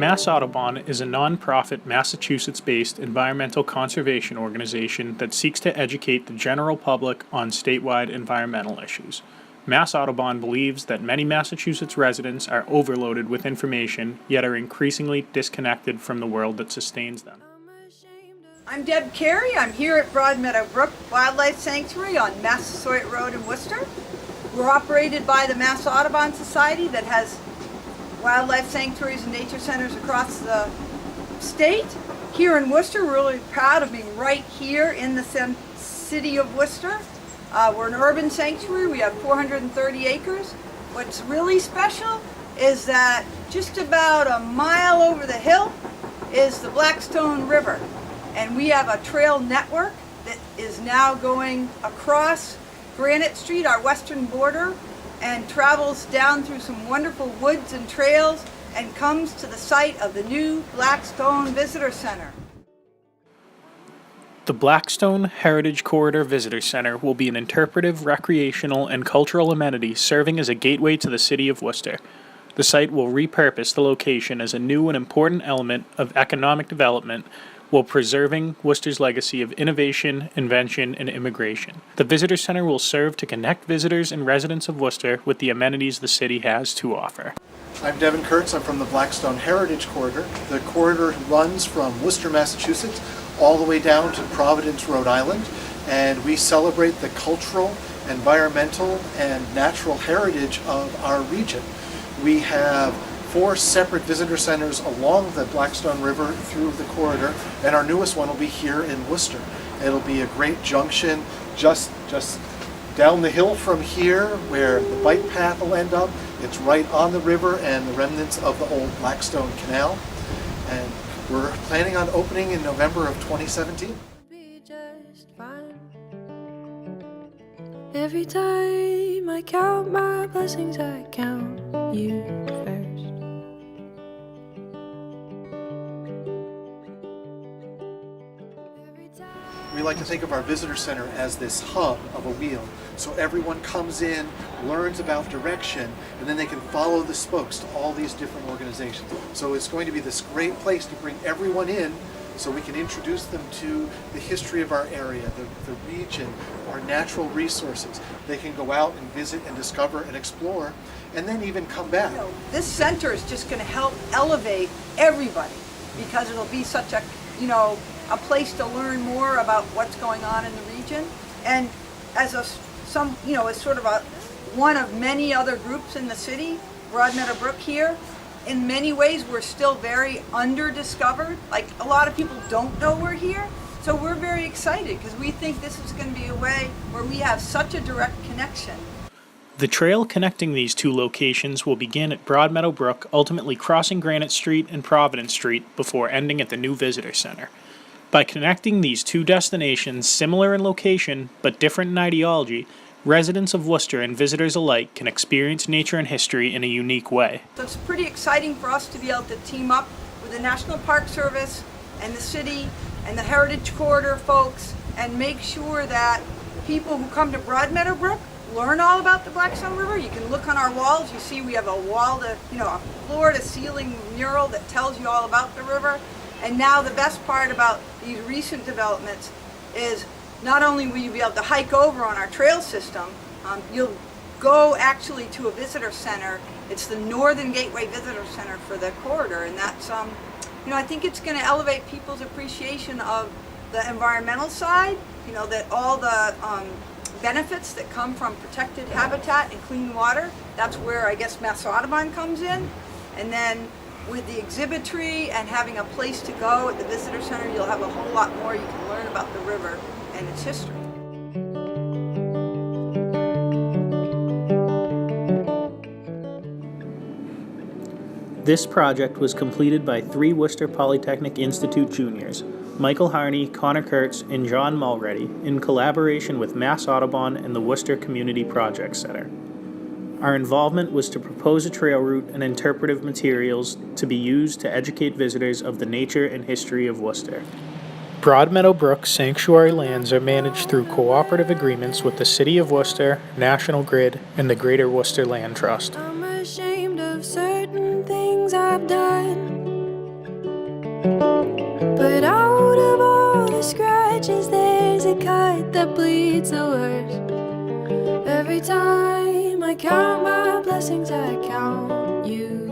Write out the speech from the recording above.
Mass Audubon is a non-profit Massachusetts-based environmental conservation organization that seeks to educate the general public on statewide environmental issues. Mass Audubon believes that many Massachusetts residents are overloaded with information, yet are increasingly disconnected from the world that sustains them. I'm Deb Carey. I'm here at Meadow Brook Wildlife Sanctuary on Massasoit Road in Worcester. We're operated by the Mass Audubon Society that has wildlife sanctuaries and nature centers across the state. Here in Worcester, we're really proud of being right here in the city of Worcester. We're an urban sanctuary. We have 430 acres. What's really special is that just about a mile over the hill is the Blackstone River. And we have a trail network that is now going across Granite Street, our western border, and travels down through some wonderful woods and trails and comes to the site of the new Blackstone Visitor Center. The Blackstone Heritage Corridor Visitor Center will be an interpretive, recreational, and cultural amenity serving as a gateway to the city of Worcester. The site will repurpose the location as a new and important element of economic development while preserving Worcester's legacy of innovation, invention, and immigration. The Visitor Center will serve to connect visitors and residents of Worcester with the amenities the city has to offer. I'm Devin Kurtz. I'm from the Blackstone Heritage Corridor. The corridor runs from Worcester, Massachusetts, all the way down to Providence, Rhode Island, and we celebrate the cultural, environmental, and natural heritage of our region. We have 4 separate visitor centers along the Blackstone River through the corridor, and our newest one will be here in Worcester. It'll be a great junction just down the hill from here where the bike path will end up. It's right on the river and the remnants of the old Blackstone Canal. And we're planning on opening in November of 2017. Every time I count my blessings, I count you first. We like to think of our visitor center as this hub of a wheel. So everyone comes in, learns about direction, and then they can follow the spokes to all these different organizations. So it's going to be this great place to bring everyone in so we can introduce them to the history of our area, the region, our natural resources. They can go out and visit and discover and explore, and then even come back. This center is just going to help elevate everybody because it'll be such a, a place to learn more about what's going on in the region. And as as sort of one of many other groups in the city, Meadow Brook here, in many ways we're still very under-discovered. Like, a lot of people don't know we're here. So we're very excited because we think this is going to be a way where we have such a direct connection. The trail connecting these 2 locations will begin at Meadow Brook, ultimately crossing Granite Street and Providence Street before ending at the new Visitor Center. By connecting these 2 destinations, similar in location but different in ideology, residents of Worcester and visitors alike can experience nature and history in a unique way. So it's pretty exciting for us to be able to team up with the National Park Service and the city and the Heritage Corridor folks and make sure that people who come to Meadow Brook learn all about the Blackstone River. You can look on our walls. You see we have a a floor-to-ceiling mural that tells you all about the river. And now the best part about these recent developments is not only will you be able to hike over on our trail system, you'll go actually to a visitor center. It's the Northern Gateway Visitor Center for the corridor, and that's, I think it's going to elevate people's appreciation of the environmental side, that all the benefits that come from protected habitat and clean water. That's where I guess Mass Audubon comes in. And then with the exhibitry and having a place to go at the visitor center, you'll have a whole lot more you can learn about the river and its history. This project was completed by 3 Worcester Polytechnic Institute juniors, Michael Harney, Connor Kurtz, and John Mulready, in collaboration with Mass Audubon and the Worcester Community Project Center. Our involvement was to propose a trail route and interpretive materials to be used to educate visitors of the nature and history of Worcester. Meadow Brook sanctuary lands are managed through cooperative agreements with the City of Worcester, National Grid, and the Greater Worcester Land Trust. I'm ashamed of certain things I've done. heart that bleeds the worst. Every time I count my blessings, I count you.